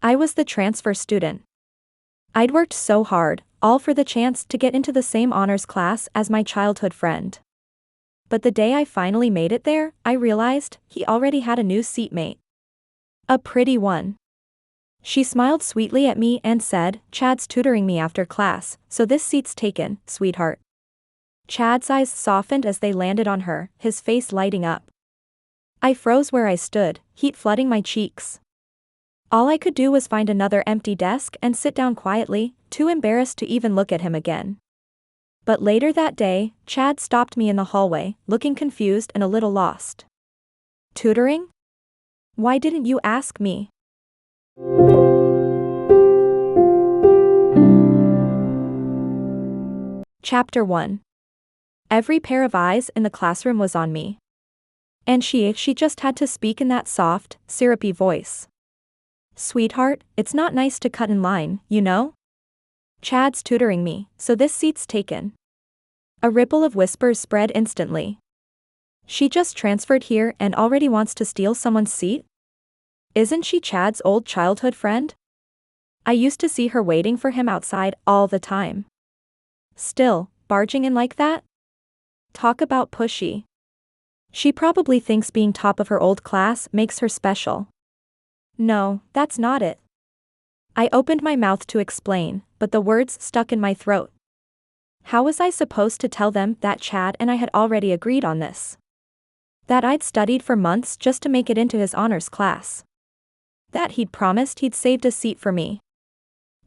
I was the transfer student. I'd worked so hard, all for the chance to get into the same honors class as my childhood friend. But the day I finally made it there, I realized he already had a new seatmate. A pretty one. She smiled sweetly at me and said, "Chad's tutoring me after class, so this seat's taken, sweetheart." Chad's eyes softened as they landed on her, his face lighting up. I froze where I stood, heat flooding my cheeks. All I could do was find another empty desk and sit down quietly, too embarrassed to even look at him again. But later that day, Chad stopped me in the hallway, looking confused and a little lost. "Tutoring? Why didn't you ask me?" Chapter 1. Every pair of eyes in the classroom was on me. And she just had to speak in that soft, syrupy voice. "Sweetheart, it's not nice to cut in line, you know? Chad's tutoring me, so this seat's taken." A ripple of whispers spread instantly. She just transferred here and already wants to steal someone's seat? Isn't she Chad's old childhood friend? I used to see her waiting for him outside all the time. Still, barging in like that? Talk about pushy. She probably thinks being top of her old class makes her special. No, that's not it. I opened my mouth to explain, but the words stuck in my throat. How was I supposed to tell them that Chad and I had already agreed on this? That I'd studied for months just to make it into his honors class? That he'd promised he'd saved a seat for me?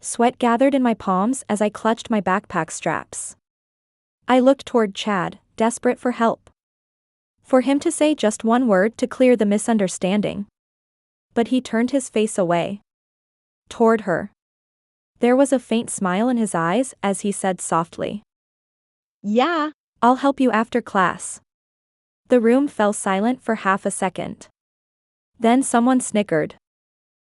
Sweat gathered in my palms as I clutched my backpack straps. I looked toward Chad, desperate for help. For him to say just one word to clear the misunderstanding. But he turned his face away. Toward her. There was a faint smile in his eyes as he said softly, "Yeah, I'll help you after class." The room fell silent for half a second. Then someone snickered.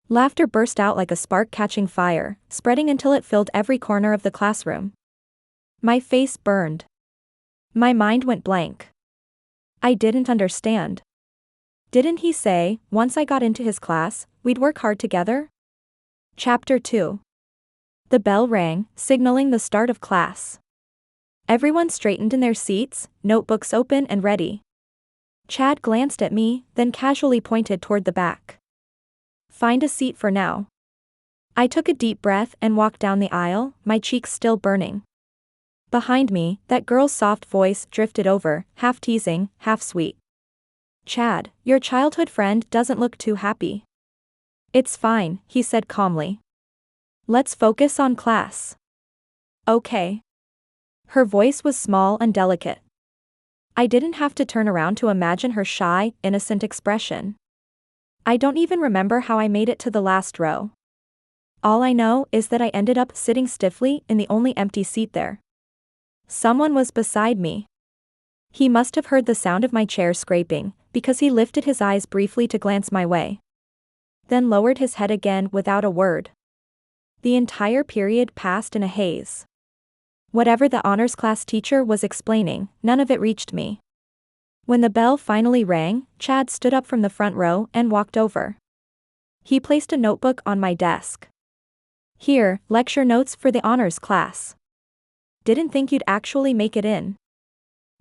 Laughter burst out like a spark catching fire, spreading until it filled every corner of the classroom. My face burned. My mind went blank. I didn't understand. Didn't he say, once I got into his class, we'd work hard together? Chapter 2. The bell rang, signaling the start of class. Everyone straightened in their seats, notebooks open and ready. Chad glanced at me, then casually pointed toward the back. "Find a seat for now." I took a deep breath and walked down the aisle, my cheeks still burning. Behind me, that girl's soft voice drifted over, half teasing, half sweet. "Chad, your childhood friend doesn't look too happy." "It's fine," he said calmly. "Let's focus on class." "Okay." Her voice was small and delicate. I didn't have to turn around to imagine her shy, innocent expression. I don't even remember how I made it to the last row. All I know is that I ended up sitting stiffly in the only empty seat there. Someone was beside me. He must have heard the sound of my chair scraping, because he lifted his eyes briefly to glance my way. Then lowered his head again without a word. The entire period passed in a haze. Whatever the honors class teacher was explaining, none of it reached me. When the bell finally rang, Chad stood up from the front row and walked over. He placed a notebook on my desk. "Here, lecture notes for the honors class. Didn't think you'd actually make it in.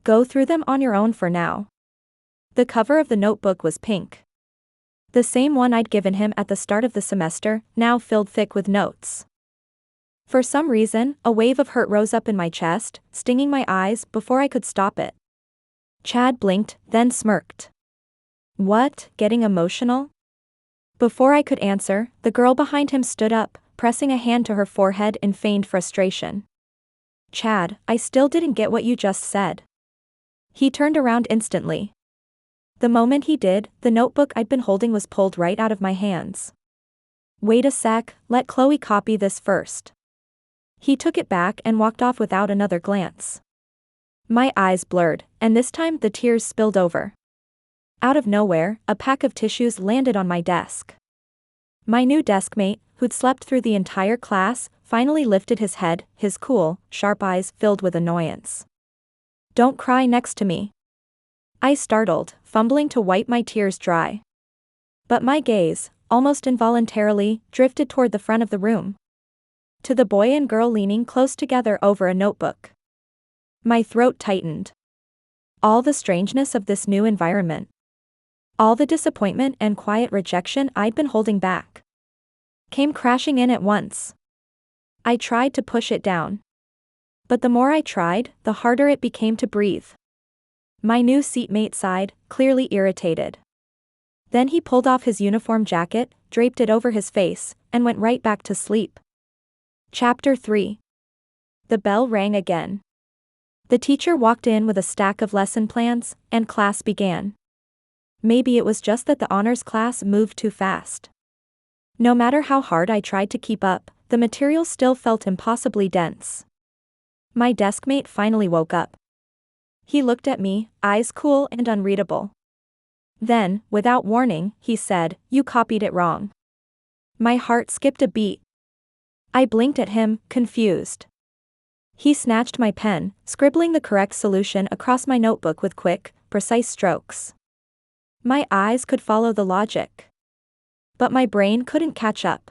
Go through them on your own for now." The cover of the notebook was pink. The same one I'd given him at the start of the semester, now filled thick with notes. For some reason, a wave of hurt rose up in my chest, stinging my eyes before I could stop it. Chad blinked, then smirked. "What, getting emotional?" Before I could answer, the girl behind him stood up, pressing a hand to her forehead in feigned frustration. "Chad, I still didn't get what you just said." He turned around instantly. The moment he did, the notebook I'd been holding was pulled right out of my hands. "Wait a sec, let Chloe copy this first." He took it back and walked off without another glance. My eyes blurred, and this time the tears spilled over. Out of nowhere, a pack of tissues landed on my desk. My new deskmate, who'd slept through the entire class, finally lifted his head, his cool, sharp eyes filled with annoyance. "Don't cry next to me." I startled, fumbling to wipe my tears dry. But my gaze, almost involuntarily, drifted toward the front of the room. To the boy and girl leaning close together over a notebook. My throat tightened. All the strangeness of this new environment. All the disappointment and quiet rejection I'd been holding back came crashing in at once. I tried to push it down. But the more I tried, the harder it became to breathe. My new seatmate sighed, clearly irritated. Then he pulled off his uniform jacket, draped it over his face, and went right back to sleep. Chapter 3. The bell rang again. The teacher walked in with a stack of lesson plans, and class began. Maybe it was just that the honors class moved too fast. No matter how hard I tried to keep up, the material still felt impossibly dense. My deskmate finally woke up. He looked at me, eyes cool and unreadable. Then, without warning, he said, "You copied it wrong." My heart skipped a beat. I blinked at him, confused. He snatched my pen, scribbling the correct solution across my notebook with quick, precise strokes. My eyes could follow the logic. But my brain couldn't catch up.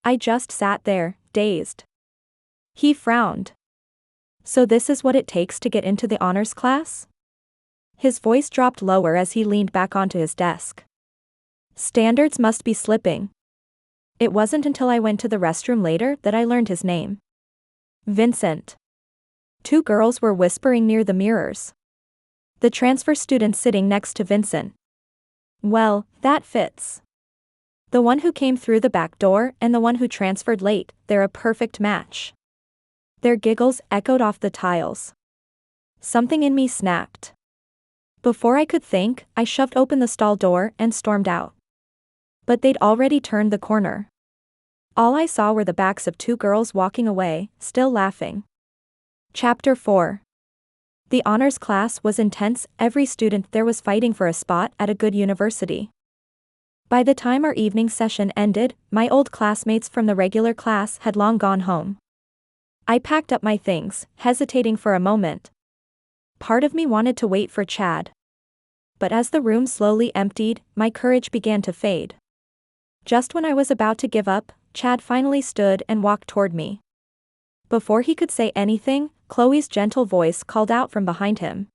I just sat there, dazed. He frowned. "So this is what it takes to get into the honors class?" His voice dropped lower as he leaned back onto his desk. Standards must be slipping. It wasn't until I went to the restroom later that I learned his name. Vincent. 2 girls were whispering near the mirrors. The transfer student sitting next to Vincent. Well, that fits. The one who came through the back door and the one who transferred late, they're a perfect match. Their giggles echoed off the tiles. Something in me snapped. Before I could think, I shoved open the stall door and stormed out. But they'd already turned the corner. All I saw were the backs of 2 girls walking away, still laughing. Chapter 4. The honors class was intense. Every student there was fighting for a spot at a good university. By the time our evening session ended, my old classmates from the regular class had long gone home. I packed up my things, hesitating for a moment. Part of me wanted to wait for Chad. But as the room slowly emptied, my courage began to fade. Just when I was about to give up, Chad finally stood and walked toward me. Before he could say anything, Chloe's gentle voice called out from behind him.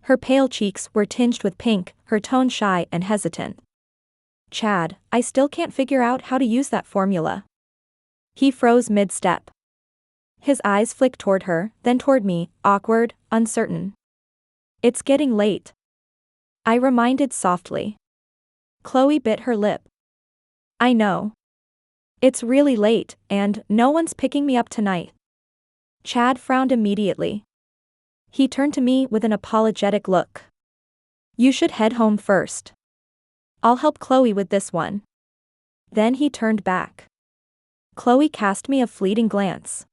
Her pale cheeks were tinged with pink, her tone shy and hesitant. "Chad, I still can't figure out how to use that formula." He froze mid-step. His eyes flicked toward her, then toward me, awkward, uncertain. "It's getting late," I reminded softly. Chloe bit her lip. "I know. It's really late, and no one's picking me up tonight." Chad frowned immediately. He turned to me with an apologetic look. "You should head home first. I'll help Chloe with this one." Then he turned back. Chloe cast me a fleeting glance.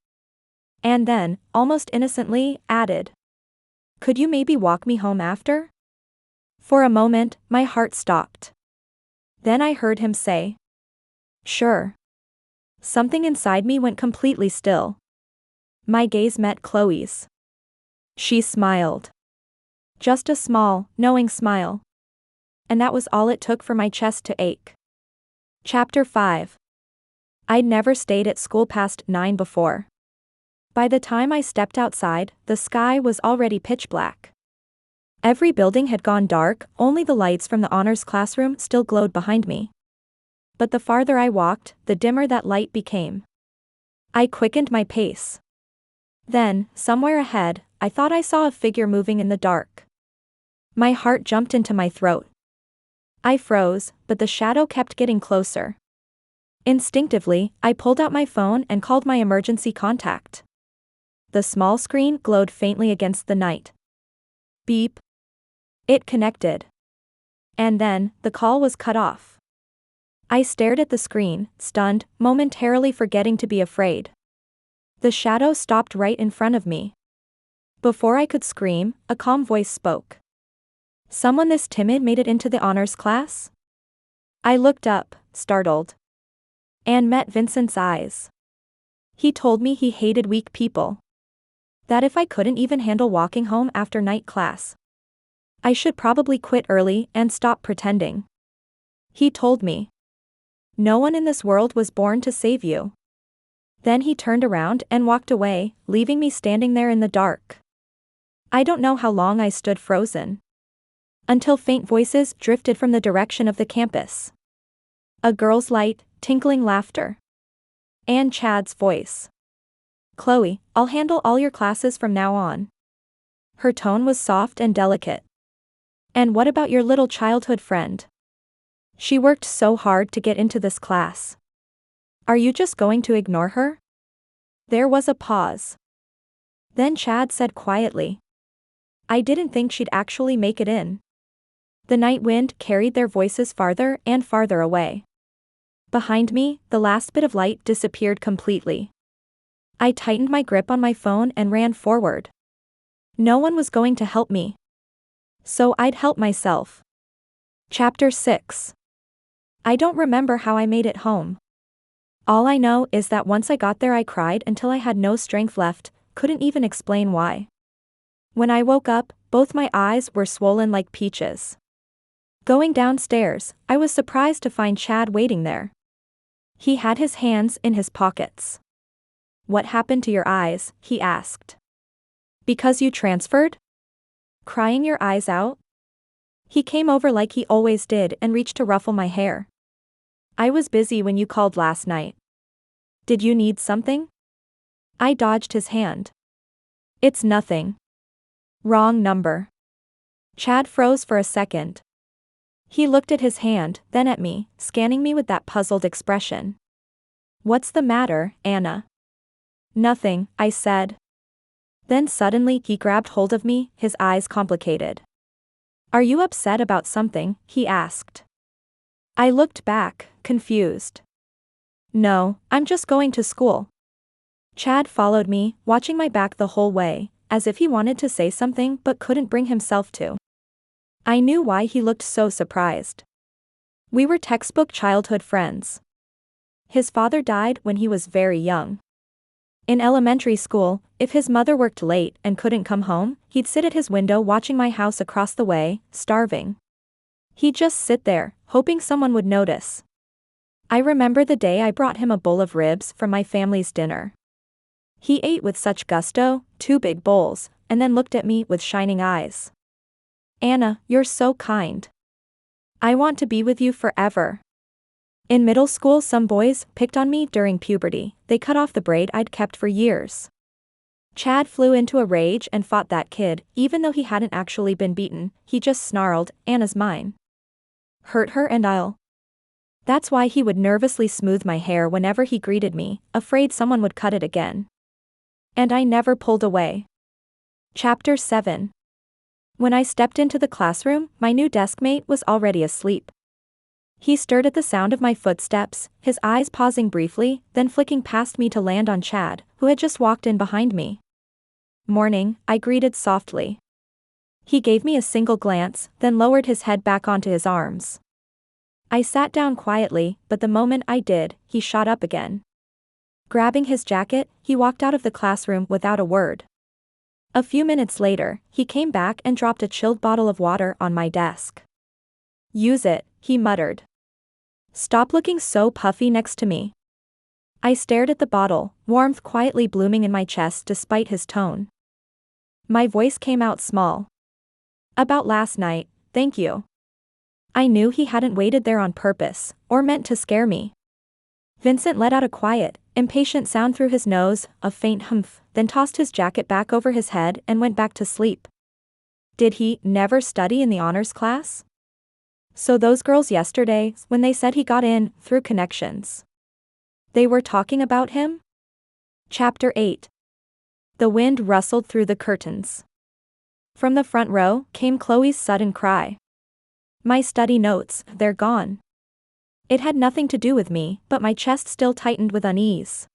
And then, almost innocently, added, "Could you maybe walk me home after?" For a moment, my heart stopped. Then I heard him say, "Sure." Something inside me went completely still. My gaze met Chloe's. She smiled. Just a small, knowing smile. And that was all it took for my chest to ache. Chapter 5. I'd never stayed at school past 9 before. By the time I stepped outside, the sky was already pitch black. Every building had gone dark, only the lights from the honors classroom still glowed behind me. But the farther I walked, the dimmer that light became. I quickened my pace. Then, somewhere ahead, I thought I saw a figure moving in the dark. My heart jumped into my throat. I froze, but the shadow kept getting closer. Instinctively, I pulled out my phone and called my emergency contact. The small screen glowed faintly against the night. Beep. It connected. And then, the call was cut off. I stared at the screen, stunned, momentarily forgetting to be afraid. The shadow stopped right in front of me. Before I could scream, a calm voice spoke. "Someone this timid made it into the honors class?" I looked up, startled. And met Vincent's eyes. He told me he hated weak people. That if I couldn't even handle walking home after night class, I should probably quit early and stop pretending. He told me No one in this world was born to save you. Then he turned around and walked away, leaving me standing there in the dark. I don't know how long I stood frozen. Until faint voices drifted from the direction of the campus. A girl's light, tinkling laughter. And Chad's voice. "Chloe, I'll handle all your classes from now on." Her tone was soft and delicate. "And what about your little childhood friend? She worked so hard to get into this class. Are you just going to ignore her?" There was a pause. Then Chad said quietly, "I didn't think she'd actually make it in." The night wind carried their voices farther and farther away. Behind me, the last bit of light disappeared completely. I tightened my grip on my phone and ran forward. No one was going to help me. So I'd help myself. Chapter 6. I don't remember how I made it home. All I know is that once I got there I cried until I had no strength left, couldn't even explain why. When I woke up, both my eyes were swollen like peaches. Going downstairs, I was surprised to find Chad waiting there. He had his hands in his pockets. "What happened to your eyes?" he asked. "Because you transferred? Crying your eyes out?" He came over like he always did and reached to ruffle my hair. "I was busy when you called last night. Did you need something?" I dodged his hand. "It's nothing." "Wrong number." Chad froze for a second. He looked at his hand, then at me, scanning me with that puzzled expression. "What's the matter, Anna?" "Nothing," I said. Then suddenly he grabbed hold of me, his eyes complicated. "Are you upset about something?" he asked. I looked back, confused. "No, I'm just going to school." Chad followed me, watching my back the whole way, as if he wanted to say something but couldn't bring himself to. I knew why he looked so surprised. We were textbook childhood friends. His father died when he was very young. In elementary school, if his mother worked late and couldn't come home, he'd sit at his window watching my house across the way, starving. He'd just sit there, hoping someone would notice. I remember the day I brought him a bowl of ribs from my family's dinner. He ate with such gusto, 2 big bowls, and then looked at me with shining eyes. "Anna, you're so kind. I want to be with you forever." In middle school some boys picked on me during puberty. They cut off the braid I'd kept for years. Chad flew into a rage and fought that kid, even though he hadn't actually been beaten. He just snarled, "Anna's mine. Hurt her and I'll." That's why he would nervously smooth my hair whenever he greeted me, afraid someone would cut it again. And I never pulled away. Chapter 7. When I stepped into the classroom, my new deskmate was already asleep. He stirred at the sound of my footsteps, his eyes pausing briefly, then flicking past me to land on Chad, who had just walked in behind me. "Morning," I greeted softly. He gave me a single glance, then lowered his head back onto his arms. I sat down quietly, but the moment I did, he shot up again. Grabbing his jacket, he walked out of the classroom without a word. A few minutes later, he came back and dropped a chilled bottle of water on my desk. "Use it," he muttered. "Stop looking so puffy next to me." I stared at the bottle, warmth quietly blooming in my chest despite his tone. My voice came out small. "About last night, thank you." I knew he hadn't waited there on purpose, or meant to scare me. Vincent let out a quiet, impatient sound through his nose, a faint humph, then tossed his jacket back over his head and went back to sleep. Did he never study in the honors class? So those girls yesterday, when they said he got in through connections, they were talking about him? Chapter 8. The wind rustled through the curtains. From the front row came Chloe's sudden cry. "My study notes, they're gone." It had nothing to do with me, but my chest still tightened with unease.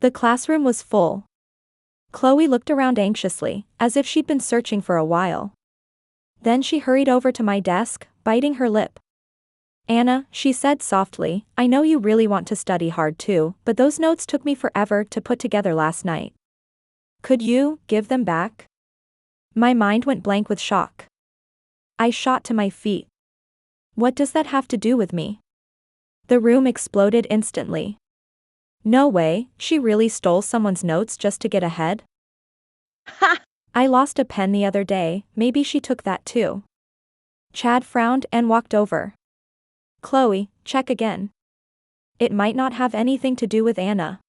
The classroom was full. Chloe looked around anxiously, as if she'd been searching for a while. Then she hurried over to my desk, biting her lip. "Anna," she said softly, "I know you really want to study hard too, but those notes took me forever to put together last night. Could you give them back?" My mind went blank with shock. I shot to my feet. What does that have to do with me? The room exploded instantly. No way, she really stole someone's notes just to get ahead? Ha! I lost a pen the other day, maybe she took that too. Chad frowned and walked over. Chloe, check again. It might not have anything to do with Anna.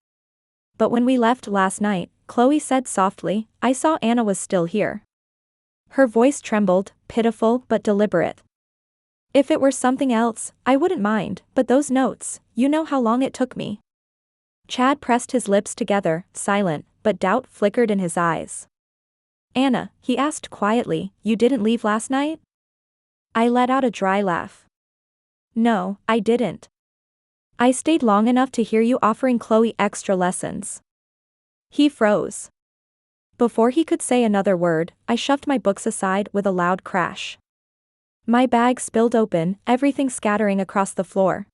But when we left last night, Chloe said softly, I saw Anna was still here. Her voice trembled, pitiful but deliberate. If it were something else, I wouldn't mind, but those notes, you know how long it took me. Chad pressed his lips together, silent, but doubt flickered in his eyes. Anna, he asked quietly, you didn't leave last night? I let out a dry laugh. No, I didn't. I stayed long enough to hear you offering Chloe extra lessons. He froze. Before he could say another word, I shoved my books aside with a loud crash. My bag spilled open, everything scattering across the floor.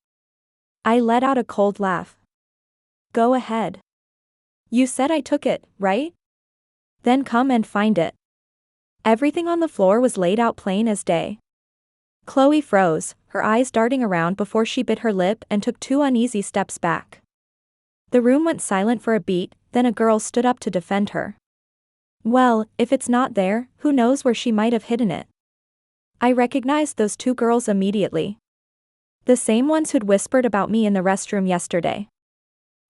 I let out a cold laugh. Go ahead. You said I took it, right? Then come and find it. Everything on the floor was laid out plain as day. Chloe froze, her eyes darting around before she bit her lip and took 2 uneasy steps back. The room went silent for a beat, then a girl stood up to defend her. Well, if it's not there, who knows where she might have hidden it? I recognized those 2 girls immediately. The same ones who'd whispered about me in the restroom yesterday.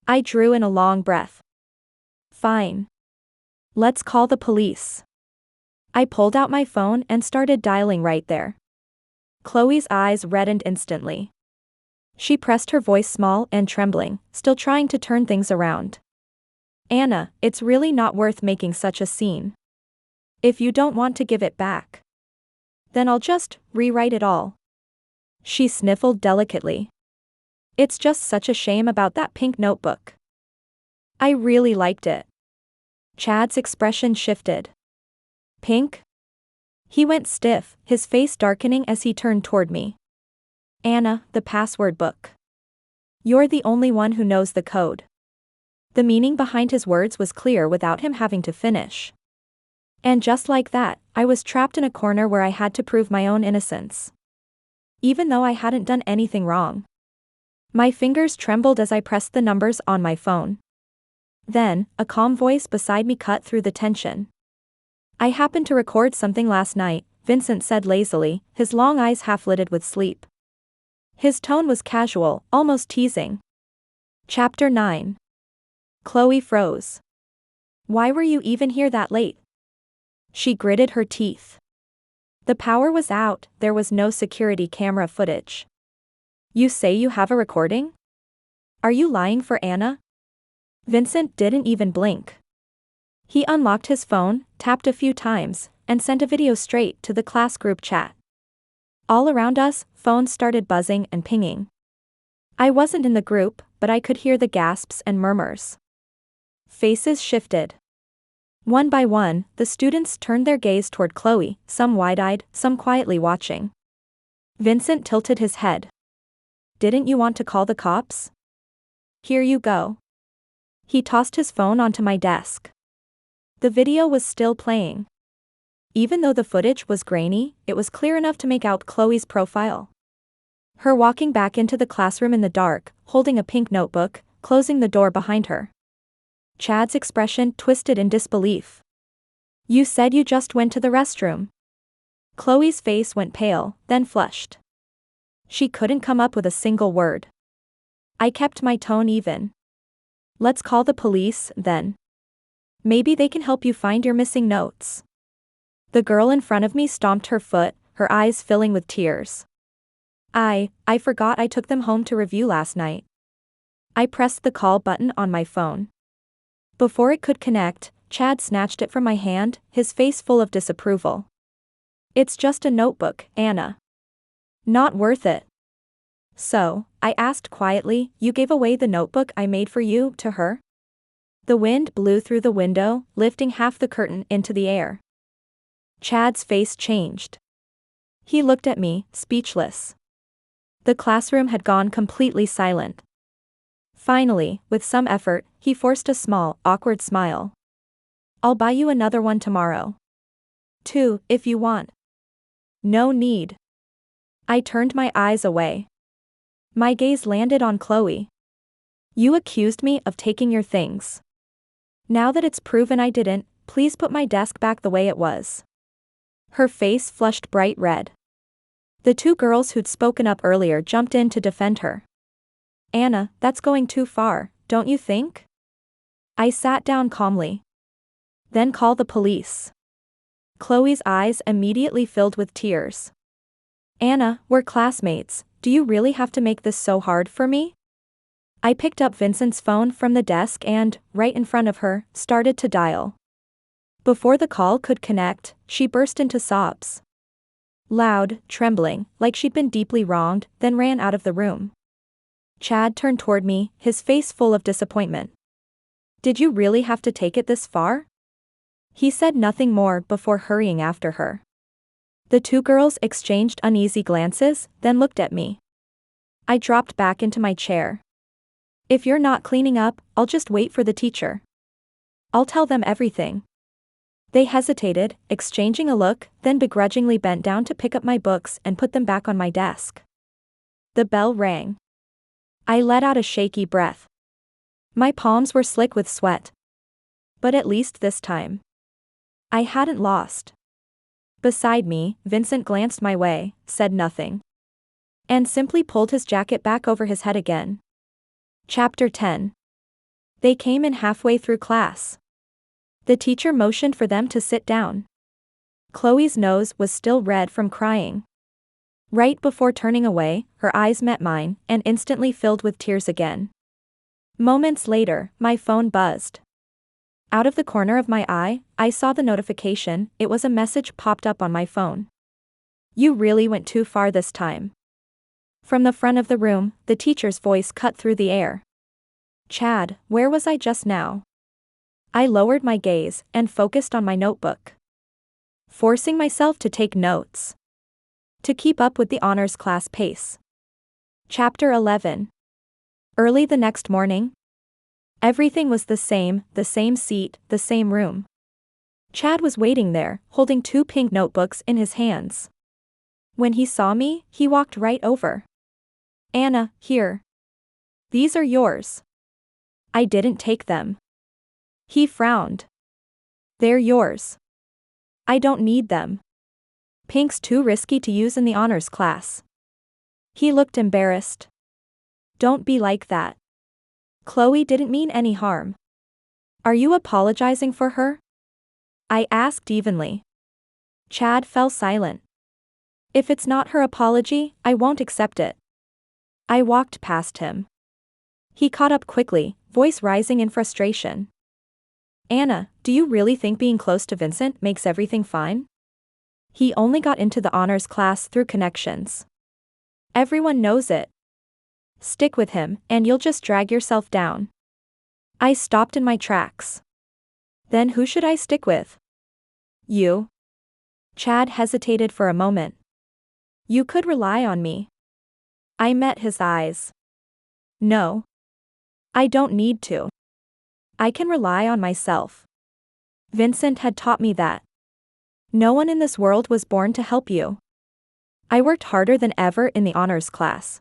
I drew in a long breath. Fine. Let's call the police. I pulled out my phone and started dialing right there. Chloe's eyes reddened instantly. She pressed her voice small and trembling, still trying to turn things around. Anna, it's really not worth making such a scene. If you don't want to give it back, then I'll just rewrite it all. She sniffled delicately. It's just such a shame about that pink notebook. I really liked it. Chad's expression shifted. Pink? He went stiff, his face darkening as he turned toward me. Anna, the password book. You're the only one who knows the code. The meaning behind his words was clear without him having to finish. And just like that, I was trapped in a corner where I had to prove my own innocence. Even though I hadn't done anything wrong. My fingers trembled as I pressed the numbers on my phone. Then, a calm voice beside me cut through the tension. I happened to record something last night, Vincent said lazily, his long eyes half-lidded with sleep. His tone was casual, almost teasing. Chapter 9. Chloe froze. Why were you even here that late? She gritted her teeth. The power was out, there was no security camera footage. You say you have a recording? Are you lying for Anna? Vincent didn't even blink. He unlocked his phone, tapped a few times, and sent a video straight to the class group chat. All around us, phones started buzzing and pinging. I wasn't in the group, but I could hear the gasps and murmurs. Faces shifted. One by one, the students turned their gaze toward Chloe, some wide-eyed, some quietly watching. Vincent tilted his head. Didn't you want to call the cops? Here you go. He tossed his phone onto my desk. The video was still playing. Even though the footage was grainy, it was clear enough to make out Chloe's profile. Her walking back into the classroom in the dark, holding a pink notebook, closing the door behind her. Chad's expression twisted in disbelief. You said you just went to the restroom. Chloe's face went pale, then flushed. She couldn't come up with a single word. I kept my tone even. Let's call the police, then. Maybe they can help you find your missing notes. The girl in front of me stomped her foot, her eyes filling with tears. I forgot I took them home to review last night. I pressed the call button on my phone. Before it could connect, Chad snatched it from my hand, his face full of disapproval. It's just a notebook, Anna. Not worth it. So, I asked quietly, you gave away the notebook I made for you to her? The wind blew through the window, lifting half the curtain into the air. Chad's face changed. He looked at me, speechless. The classroom had gone completely silent. Finally, with some effort, he forced a small, awkward smile. I'll buy you another one tomorrow. 2, if you want. No need. I turned my eyes away. My gaze landed on Chloe. You accused me of taking your things. Now that it's proven I didn't, please put my desk back the way it was. Her face flushed bright red. The two girls who'd spoken up earlier jumped in to defend her. Anna, that's going too far, don't you think? I sat down calmly. Then call the police. Chloe's eyes immediately filled with tears. Anna, we're classmates, do you really have to make this so hard for me? I picked up Vincent's phone from the desk and, right in front of her, started to dial. Before the call could connect, she burst into sobs. Loud, trembling, like she'd been deeply wronged, then ran out of the room. Chad turned toward me, his face full of disappointment. Did you really have to take it this far? He said nothing more before hurrying after her. The two girls exchanged uneasy glances, then looked at me. I dropped back into my chair. If you're not cleaning up, I'll just wait for the teacher. I'll tell them everything. They hesitated, exchanging a look, then begrudgingly bent down to pick up my books and put them back on my desk. The bell rang. I let out a shaky breath. My palms were slick with sweat. But at least this time, I hadn't lost. Beside me, Vincent glanced my way, said nothing, and simply pulled his jacket back over his head again. Chapter 10. They came in halfway through class. The teacher motioned for them to sit down. Chloe's nose was still red from crying. Right before turning away, her eyes met mine, and instantly filled with tears again. Moments later, my phone buzzed. Out of the corner of my eye, I saw the notification. It was a message popped up on my phone. You really went too far this time. From the front of the room, the teacher's voice cut through the air. Chad, where was I just now? I lowered my gaze and focused on my notebook, forcing myself to take notes, to keep up with the honors class pace. Chapter 11. Early the next morning, everything was the same seat, the same room. Chad was waiting there, holding two pink notebooks in his hands. When he saw me, he walked right over. Anna, here. These are yours. I didn't take them. He frowned. They're yours. I don't need them. Pink's too risky to use in the honors class. He looked embarrassed. Don't be like that. Chloe didn't mean any harm. Are you apologizing for her? I asked evenly. Chad fell silent. If it's not her apology, I won't accept it. I walked past him. He caught up quickly, voice rising in frustration. Anna, do you really think being close to Vincent makes everything fine? He only got into the honors class through connections. Everyone knows it. Stick with him, and you'll just drag yourself down. I stopped in my tracks. Then who should I stick with? You. Chad hesitated for a moment. You could rely on me. I met his eyes. No. I don't need to. I can rely on myself. Vincent had taught me that. No one in this world was born to help you. I worked harder than ever in the honors class.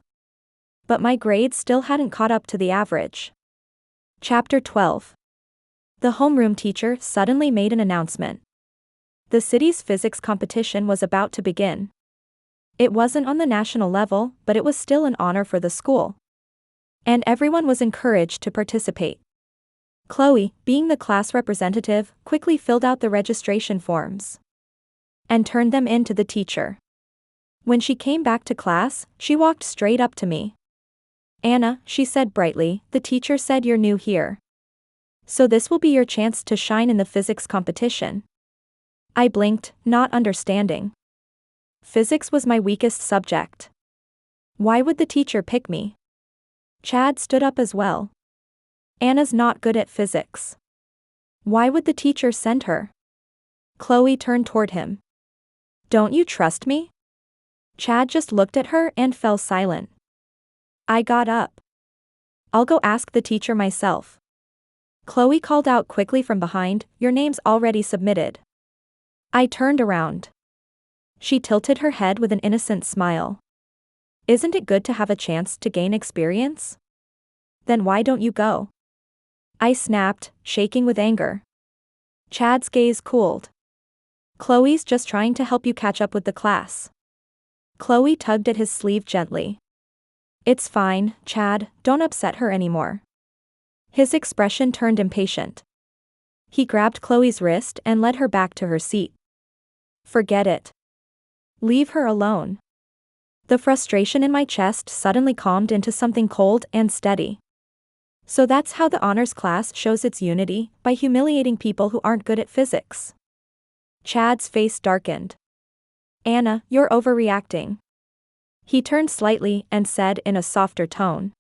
But my grades still hadn't caught up to the average. Chapter 12. The homeroom teacher suddenly made an announcement. The city's physics competition was about to begin. It wasn't on the national level, but it was still an honor for the school. And everyone was encouraged to participate. Chloe, being the class representative, quickly filled out the registration forms and turned them in to the teacher. When she came back to class, she walked straight up to me. Anna, she said brightly, the teacher said you're new here. So this will be your chance to shine in the physics competition. I blinked, not understanding. Physics was my weakest subject. Why would the teacher pick me? Chad stood up as well. Anna's not good at physics. Why would the teacher send her? Chloe turned toward him. Don't you trust me? Chad just looked at her and fell silent. I got up. I'll go ask the teacher myself. Chloe called out quickly from behind, your name's already submitted. I turned around. She tilted her head with an innocent smile. Isn't it good to have a chance to gain experience? Then why don't you go? I snapped, shaking with anger. Chad's gaze cooled. Chloe's just trying to help you catch up with the class. Chloe tugged at his sleeve gently. It's fine, Chad, don't upset her anymore. His expression turned impatient. He grabbed Chloe's wrist and led her back to her seat. Forget it. Leave her alone. The frustration in my chest suddenly calmed into something cold and steady. So that's how the honors class shows its unity, by humiliating people who aren't good at physics. Chad's face darkened. Anna, you're overreacting. He turned slightly and said in a softer tone.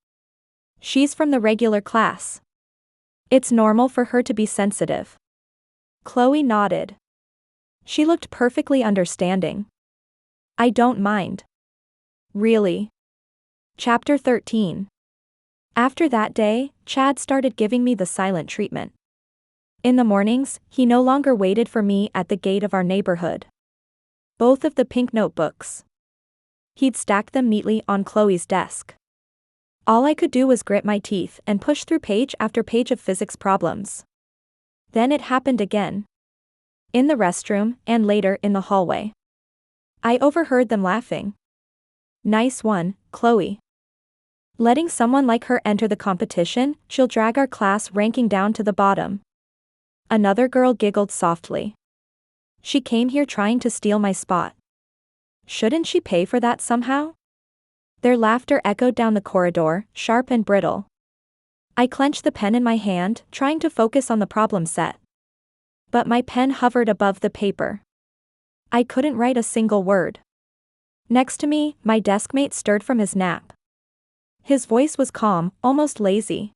She's from the regular class. It's normal for her to be sensitive. Chloe nodded. She looked perfectly understanding. I don't mind. Really? Chapter 13. After that day, Chad started giving me the silent treatment. In the mornings, he no longer waited for me at the gate of our neighborhood. Both of the pink notebooks. He'd stack them neatly on Chloe's desk. All I could do was grit my teeth and push through page after page of physics problems. Then it happened again. In the restroom, and later in the hallway. I overheard them laughing. Nice one, Chloe. Letting someone like her enter the competition, she'll drag our class ranking down to the bottom. Another girl giggled softly. She came here trying to steal my spot. Shouldn't she pay for that somehow? Their laughter echoed down the corridor, sharp and brittle. I clenched the pen in my hand, trying to focus on the problem set. But my pen hovered above the paper. I couldn't write a single word. Next to me, my deskmate stirred from his nap. His voice was calm, almost lazy.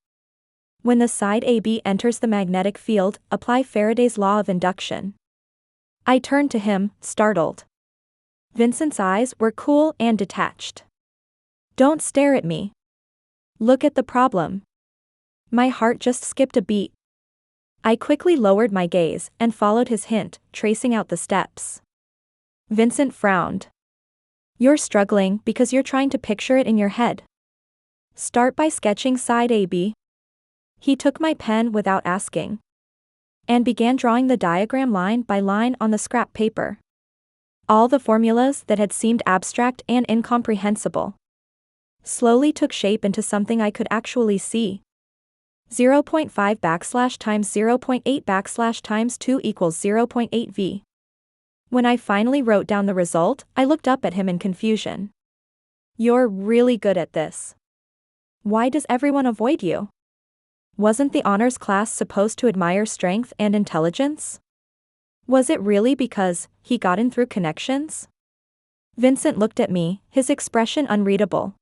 When the side AB enters the magnetic field, apply Faraday's law of induction. I turned to him, startled. Vincent's eyes were cool and detached. Don't stare at me. Look at the problem. My heart just skipped a beat. I quickly lowered my gaze and followed his hint, tracing out the steps. Vincent frowned. You're struggling because you're trying to picture it in your head. Start by sketching side AB. He took my pen without asking. And began drawing the diagram line by line on the scrap paper. All the formulas that had seemed abstract and incomprehensible slowly took shape into something I could actually see. 0.5 backslash times 0.8 backslash times 2 equals 0.8 V. When I finally wrote down the result, I looked up at him in confusion. You're really good at this. Why does everyone avoid you? Wasn't the honors class supposed to admire strength and intelligence? Was it really because he got in through connections? Vincent looked at me, his expression unreadable.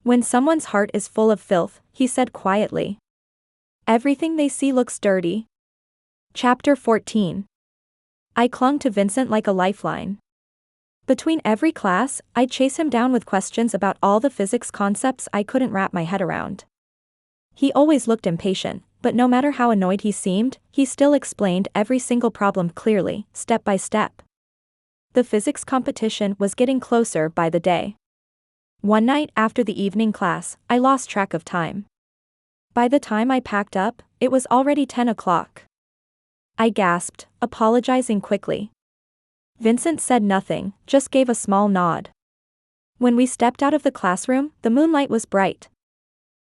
When someone's heart is full of filth, he said quietly. Everything they see looks dirty. Chapter 14. I clung to Vincent like a lifeline. Between every class, I'd chase him down with questions about all the physics concepts I couldn't wrap my head around. He always looked impatient, but no matter how annoyed he seemed, he still explained every single problem clearly, step by step. The physics competition was getting closer by the day. One night after the evening class, I lost track of time. By the time I packed up, it was already 10 o'clock. I gasped, apologizing quickly. Vincent said nothing, just gave a small nod. When we stepped out of the classroom, the moonlight was bright.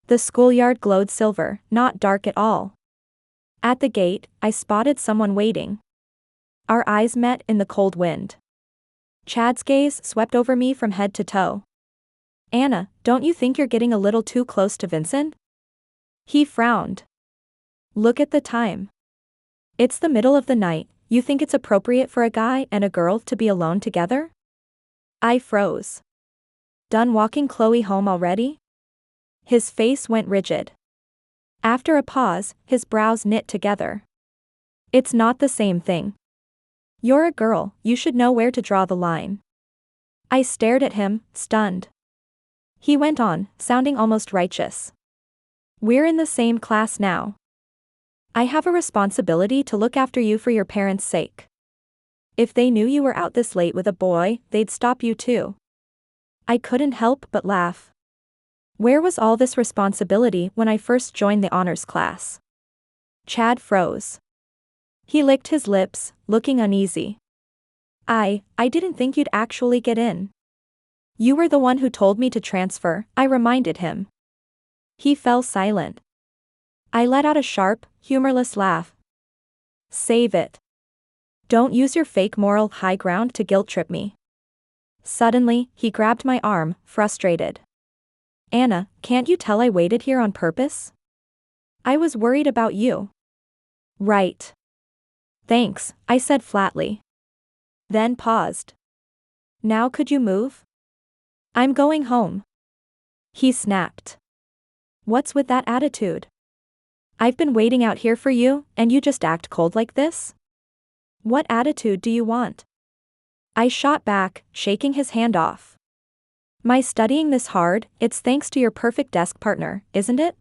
The schoolyard glowed silver, not dark at all. At the gate, I spotted someone waiting. Our eyes met in the cold wind. Chad's gaze swept over me from head to toe. Anna, don't you think you're getting a little too close to Vincent? He frowned. Look at the time. It's the middle of the night, you think it's appropriate for a guy and a girl to be alone together? I froze. Done walking Chloe home already? His face went rigid. After a pause, his brows knit together. It's not the same thing. You're a girl, you should know where to draw the line. I stared at him, stunned. He went on, sounding almost righteous. We're in the same class now. I have a responsibility to look after you for your parents' sake. If they knew you were out this late with a boy, they'd stop you too. I couldn't help but laugh. Where was all this responsibility when I first joined the honors class? Chad froze. He licked his lips, looking uneasy. I didn't think you'd actually get in. You were the one who told me to transfer, I reminded him. He fell silent. I let out a sharp, humorless laugh. Save it. Don't use your fake moral high ground to guilt-trip me. Suddenly, he grabbed my arm, frustrated. Anna, can't you tell I waited here on purpose? I was worried about you. Right. Thanks, I said flatly. Then paused. Now could you move? I'm going home. He snapped. What's with that attitude? I've been waiting out here for you, and you just act cold like this? What attitude do you want? I shot back, shaking his hand off. My studying this hard, it's thanks to your perfect desk partner, isn't it?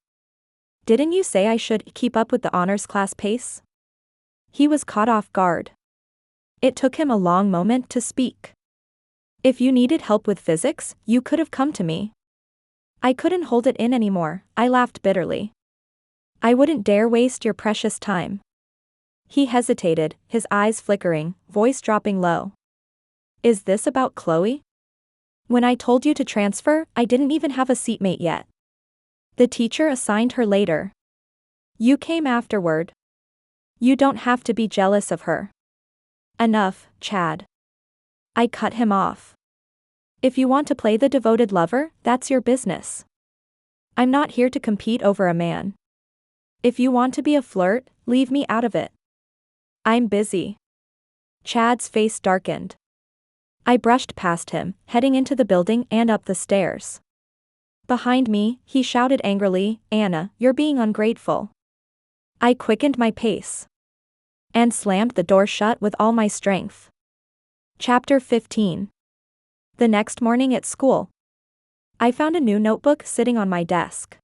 Didn't you say I should keep up with the honors class pace? He was caught off guard. It took him a long moment to speak. If you needed help with physics, you could have come to me. I couldn't hold it in anymore, I laughed bitterly. I wouldn't dare waste your precious time. He hesitated, his eyes flickering, voice dropping low. Is this about Chloe? When I told you to transfer, I didn't even have a seatmate yet. The teacher assigned her later. You came afterward. You don't have to be jealous of her. Enough, Chad. I cut him off. If you want to play the devoted lover, that's your business. I'm not here to compete over a man. If you want to be a flirt, leave me out of it. I'm busy. Chad's face darkened. I brushed past him, heading into the building and up the stairs. Behind me, he shouted angrily, Anna, you're being ungrateful. I quickened my pace. And slammed the door shut with all my strength. Chapter 15. The next morning at school. I found a new notebook sitting on my desk.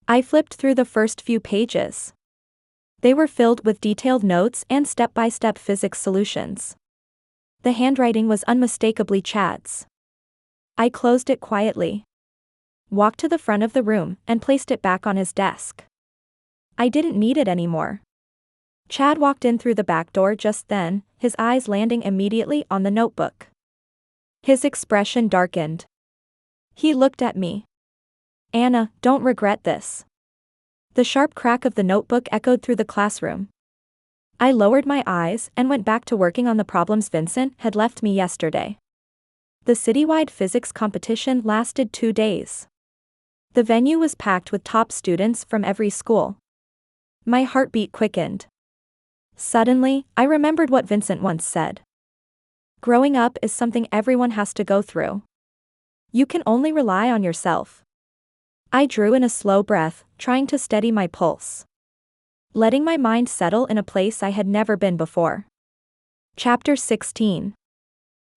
I flipped through the first few pages. They were filled with detailed notes and step-by-step physics solutions. The handwriting was unmistakably Chad's. I closed it quietly. Walked to the front of the room and placed it back on his desk. I didn't need it anymore. Chad walked in through the back door just then, his eyes landing immediately on the notebook. His expression darkened. He looked at me. Anna, don't regret this. The sharp crack of the notebook echoed through the classroom. I lowered my eyes and went back to working on the problems Vincent had left me yesterday. The citywide physics competition lasted 2 days. The venue was packed with top students from every school. My heartbeat quickened. Suddenly, I remembered what Vincent once said. Growing up is something everyone has to go through. You can only rely on yourself. I drew in a slow breath, trying to steady my pulse. Letting my mind settle in a place I had never been before. Chapter 16.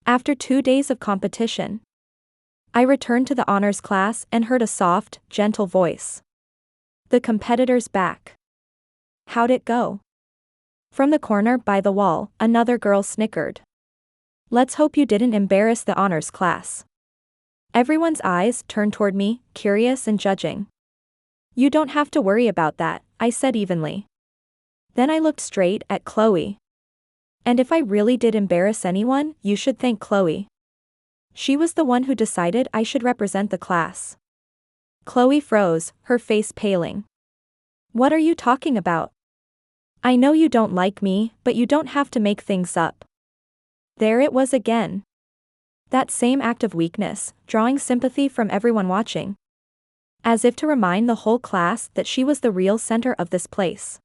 After 2 days of competition, I returned to the honors class and heard a soft, gentle voice. The competitor's back. How'd it go? From the corner by the wall, another girl snickered. Let's hope you didn't embarrass the honors class. Everyone's eyes turned toward me, curious and judging. You don't have to worry about that, I said evenly. Then I looked straight at Chloe. And if I really did embarrass anyone, you should thank Chloe. She was the one who decided I should represent the class. Chloe froze, her face paling. What are you talking about? I know you don't like me, but you don't have to make things up. There it was again. That same act of weakness, drawing sympathy from everyone watching. As if to remind the whole class that she was the real center of this place.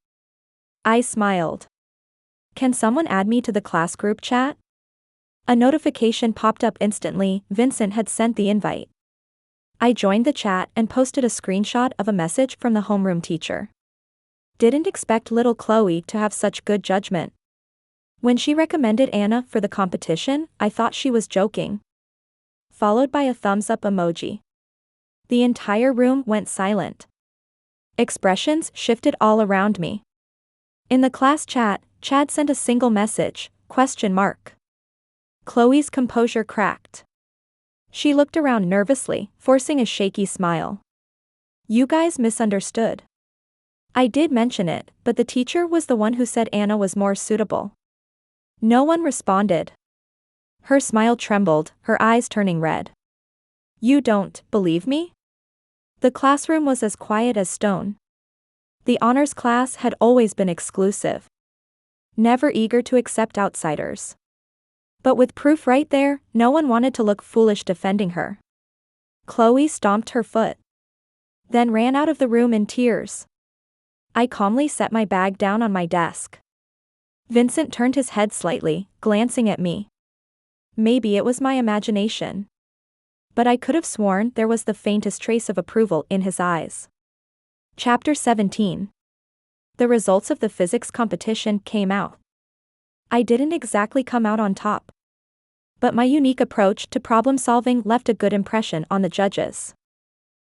I smiled. Can someone add me to the class group chat? A notification popped up instantly, Vincent had sent the invite. I joined the chat and posted a screenshot of a message from the homeroom teacher. Didn't expect little Chloe to have such good judgment. When she recommended Anna for the competition, I thought she was joking. Followed by a thumbs up emoji. The entire room went silent. Expressions shifted all around me. In the class chat, Chad sent a single message, ? Chloe's composure cracked. She looked around nervously, forcing a shaky smile. You guys misunderstood. I did mention it, but the teacher was the one who said Anna was more suitable. No one responded. Her smile trembled, her eyes turning red. You don't believe me? The classroom was as quiet as stone. The honors class had always been exclusive, never eager to accept outsiders. But with proof right there, no one wanted to look foolish defending her. Chloe stomped her foot, then ran out of the room in tears. I calmly set my bag down on my desk. Vincent turned his head slightly, glancing at me. Maybe it was my imagination, but I could have sworn there was the faintest trace of approval in his eyes. Chapter 17. The results of the physics competition came out. I didn't exactly come out on top, but my unique approach to problem solving left a good impression on the judges.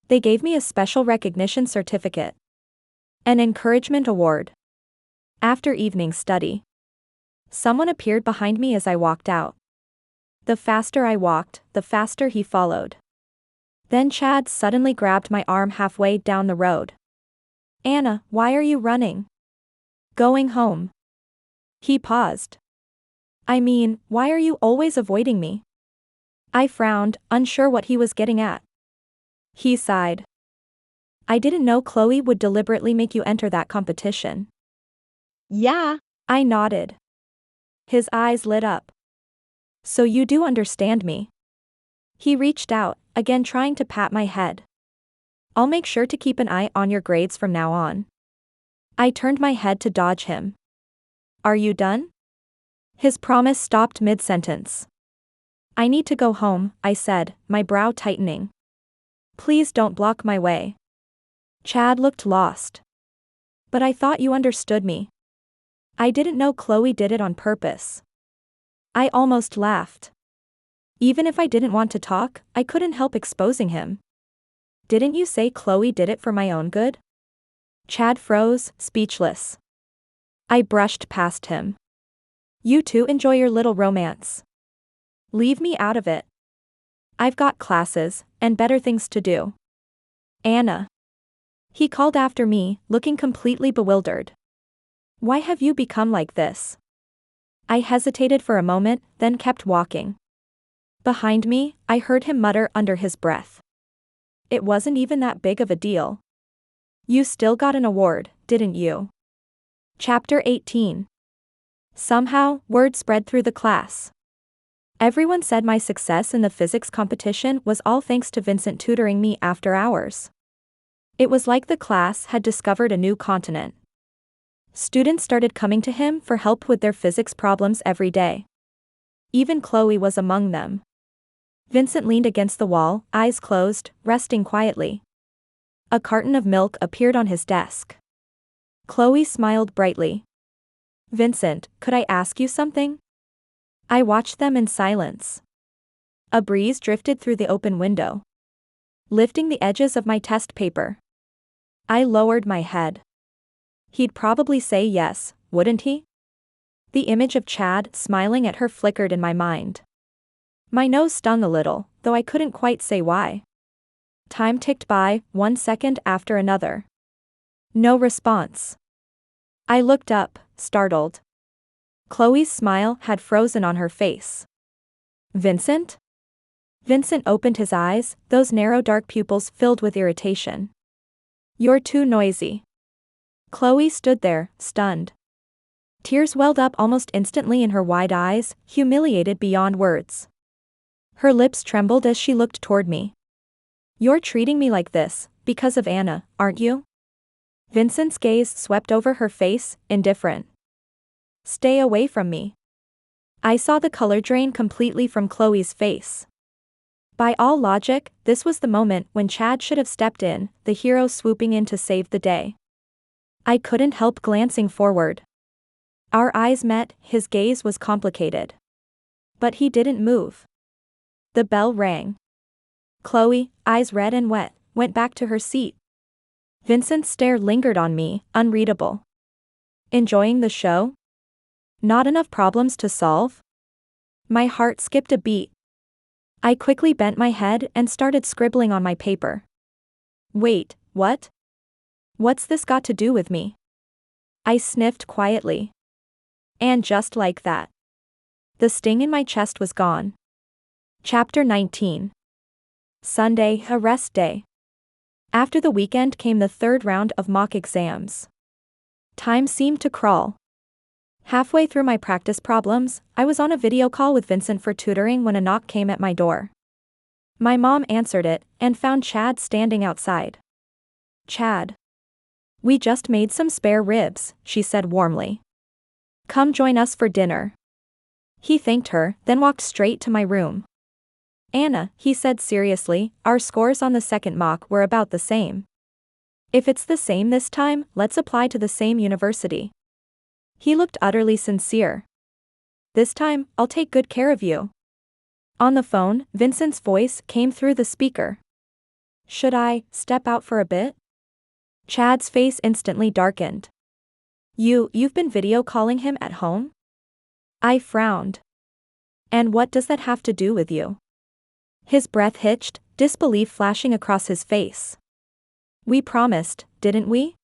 They gave me a special recognition certificate, an encouragement award. After evening study, someone appeared behind me as I walked out. The faster I walked, the faster he followed. Then Chad suddenly grabbed my arm halfway down the road. Anna, why are you running? Going home. He paused. I mean, why are you always avoiding me? I frowned, unsure what he was getting at. He sighed. I didn't know Chloe would deliberately make you enter that competition. Yeah. I nodded. His eyes lit up. So you do understand me. He reached out, again trying to pat my head. I'll make sure to keep an eye on your grades from now on. I turned my head to dodge him. Are you done? His promise stopped mid-sentence. I need to go home, I said, my brow tightening. Please don't block my way. Chad looked lost. But I thought you understood me. I didn't know Chloe did it on purpose. I almost laughed. Even if I didn't want to talk, I couldn't help exposing him. Didn't you say Chloe did it for my own good? Chad froze, speechless. I brushed past him. You two enjoy your little romance. Leave me out of it. I've got classes, and better things to do. Anna. He called after me, looking completely bewildered. Why have you become like this? I hesitated for a moment, then kept walking. Behind me, I heard him mutter under his breath. It wasn't even that big of a deal. You still got an award, didn't you? Chapter 18. Somehow, word spread through the class. Everyone said my success in the physics competition was all thanks to Vincent tutoring me after hours. It was like the class had discovered a new continent. Students started coming to him for help with their physics problems every day. Even Chloe was among them. Vincent leaned against the wall, eyes closed, resting quietly. A carton of milk appeared on his desk. Chloe smiled brightly. Vincent, could I ask you something? I watched them in silence. A breeze drifted through the open window, lifting the edges of my test paper. I lowered my head. He'd probably say yes, wouldn't he? The image of Chad smiling at her flickered in my mind. My nose stung a little, though I couldn't quite say why. Time ticked by, 1 second after another. No response. I looked up, startled. Chloe's smile had frozen on her face. Vincent? Vincent opened his eyes, those narrow dark pupils filled with irritation. You're too noisy. Chloe stood there, stunned. Tears welled up almost instantly in her wide eyes, humiliated beyond words. Her lips trembled as she looked toward me. You're treating me like this, because of Anna, aren't you? Vincent's gaze swept over her face, indifferent. Stay away from me. I saw the color drain completely from Chloe's face. By all logic, this was the moment when Chad should have stepped in, the hero swooping in to save the day. I couldn't help glancing forward. Our eyes met, his gaze was complicated. But he didn't move. The bell rang. Chloe, eyes red and wet, went back to her seat. Vincent's stare lingered on me, unreadable. Enjoying the show? Not enough problems to solve? My heart skipped a beat. I quickly bent my head and started scribbling on my paper. Wait, what? What's this got to do with me? I sniffed quietly. And just like that, the sting in my chest was gone. Chapter 19. Sunday, a rest day. After the weekend came the third round of mock exams. Time seemed to crawl. Halfway through my practice problems, I was on a video call with Vincent for tutoring when a knock came at my door. My mom answered it and found Chad standing outside. Chad. We just made some spare ribs, she said warmly. Come join us for dinner. He thanked her, then walked straight to my room. Anna, he said seriously, our scores on the second mock were about the same. If it's the same this time, let's apply to the same university. He looked utterly sincere. This time, I'll take good care of you. On the phone, Vincent's voice came through the speaker. Should I step out for a bit? Chad's face instantly darkened. You've been video calling him at home? I frowned. And what does that have to do with you? His breath hitched, disbelief flashing across his face. We promised, didn't we?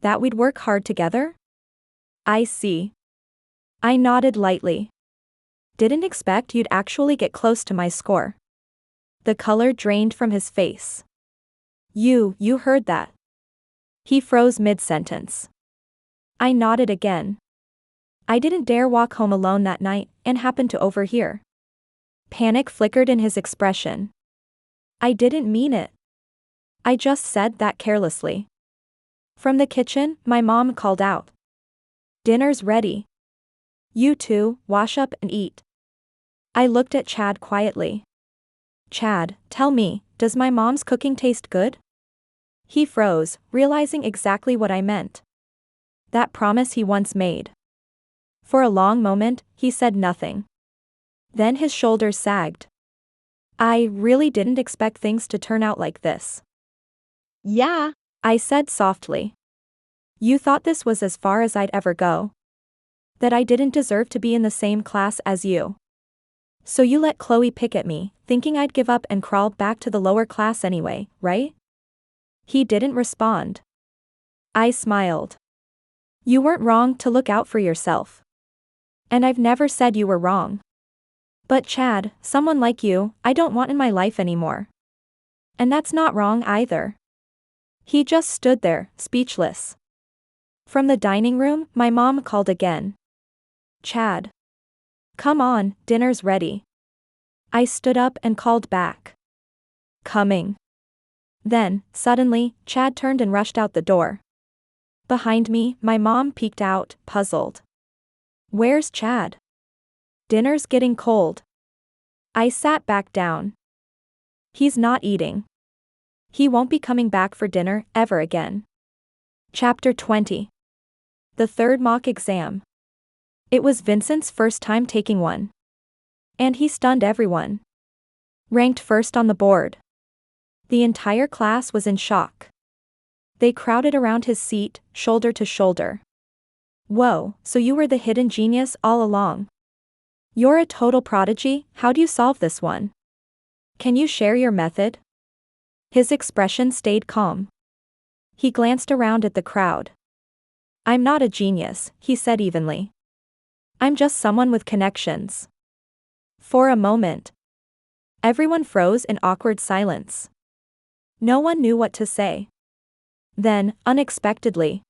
That we'd work hard together? I see. I nodded lightly. Didn't expect you'd actually get close to my score. The color drained from his face. You heard that. He froze mid-sentence. I nodded again. I didn't dare walk home alone that night and happened to overhear. Panic flickered in his expression. I didn't mean it. I just said that carelessly. From the kitchen, my mom called out. Dinner's ready. You two, wash up and eat. I looked at Chad quietly. Chad, tell me, does my mom's cooking taste good? He froze, realizing exactly what I meant. That promise he once made. For a long moment, he said nothing. Then his shoulders sagged. I really didn't expect things to turn out like this. Yeah. I said softly. You thought this was as far as I'd ever go. That I didn't deserve to be in the same class as you. So you let Chloe pick at me, thinking I'd give up and crawl back to the lower class anyway, right? He didn't respond. I smiled. You weren't wrong to look out for yourself. And I've never said you were wrong. But Chad, someone like you, I don't want in my life anymore. And that's not wrong either. He just stood there, speechless. From the dining room, my mom called again. Chad. Come on, dinner's ready. I stood up and called back. Coming. Then, suddenly, Chad turned and rushed out the door. Behind me, my mom peeked out, puzzled. Where's Chad? Dinner's getting cold. I sat back down. He's not eating. He won't be coming back for dinner ever again. Chapter 20. The third mock exam. It was Vincent's first time taking one. And he stunned everyone. Ranked first on the board. The entire class was in shock. They crowded around his seat, shoulder to shoulder. Whoa, so you were the hidden genius all along. You're a total prodigy, how do you solve this one? Can you share your method? His expression stayed calm. He glanced around at the crowd. I'm not a genius, he said evenly. I'm just someone with connections. For a moment, everyone froze in awkward silence. No one knew what to say. Then, unexpectedly,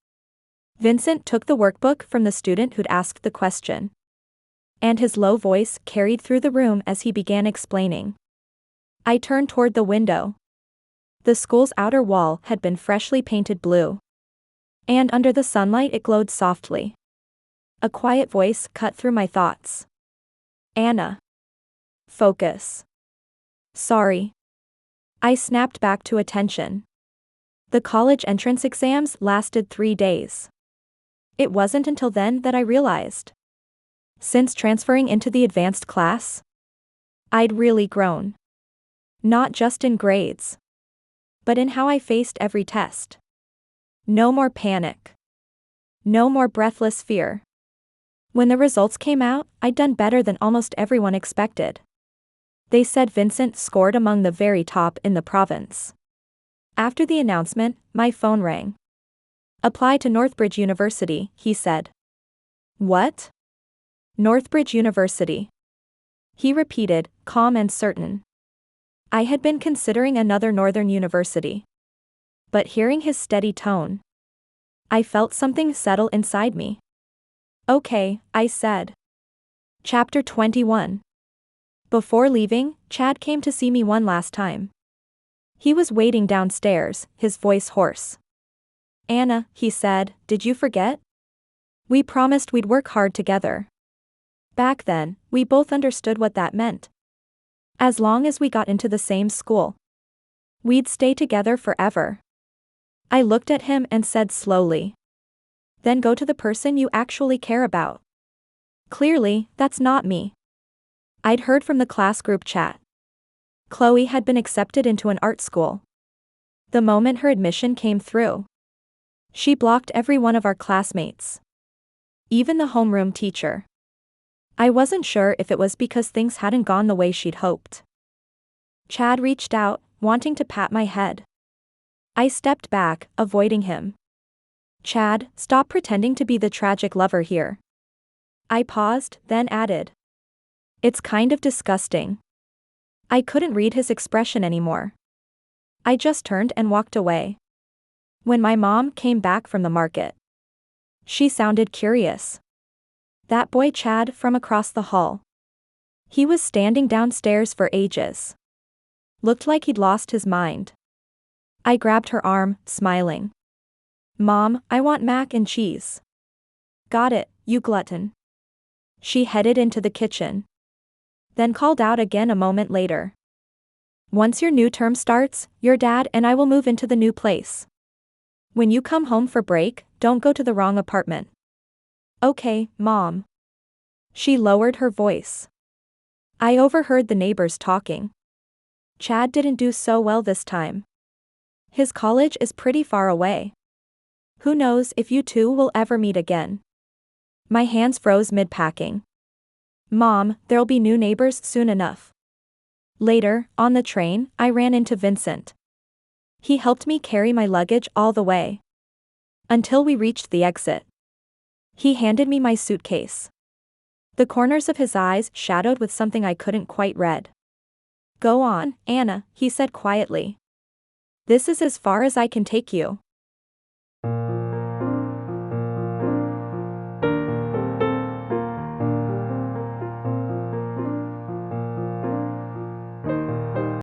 Vincent took the workbook from the student who'd asked the question. And his low voice carried through the room as he began explaining. I turned toward the window. The school's outer wall had been freshly painted blue. And under the sunlight it glowed softly. A quiet voice cut through my thoughts. Anna. Focus. Sorry. I snapped back to attention. The college entrance exams lasted 3 days. It wasn't until then that I realized. Since transferring into the advanced class, I'd really grown. Not just in grades, but in how I faced every test. No more panic. No more breathless fear. When the results came out, I'd done better than almost everyone expected. They said Vincent scored among the very top in the province. After the announcement, my phone rang. Apply to Northbridge University, he said. What? Northbridge University. He repeated, calm and certain. I had been considering another northern university. But hearing his steady tone, I felt something settle inside me. Okay, I said. Chapter 21. Before leaving, Chad came to see me one last time. He was waiting downstairs, his voice hoarse. Anna, he said, did you forget? We promised we'd work hard together. Back then, we both understood what that meant. As long as we got into the same school, we'd stay together forever. I looked at him and said slowly. Then go to the person you actually care about. Clearly, that's not me. I'd heard from the class group chat. Chloe had been accepted into an art school. The moment her admission came through, she blocked every one of our classmates. Even the homeroom teacher. I wasn't sure if it was because things hadn't gone the way she'd hoped. Chad reached out, wanting to pat my head. I stepped back, avoiding him. Chad, stop pretending to be the tragic lover here. I paused, then added. It's kind of disgusting. I couldn't read his expression anymore. I just turned and walked away. When my mom came back from the market, she sounded curious. That boy Chad from across the hall. He was standing downstairs for ages. Looked like he'd lost his mind. I grabbed her arm, smiling. Mom, I want mac and cheese. Got it, you glutton. She headed into the kitchen. Then called out again a moment later. Once your new term starts, your dad and I will move into the new place. When you come home for break, don't go to the wrong apartment. Okay, Mom. She lowered her voice. I overheard the neighbors talking. Chad didn't do so well this time. His college is pretty far away. Who knows if you two will ever meet again. My hands froze mid-packing. Mom, there'll be new neighbors soon enough. Later, on the train, I ran into Vincent. He helped me carry my luggage all the way. Until we reached the exit. He handed me my suitcase. The corners of his eyes shadowed with something I couldn't quite read. Go on, Anna, he said quietly. This is as far as I can take you.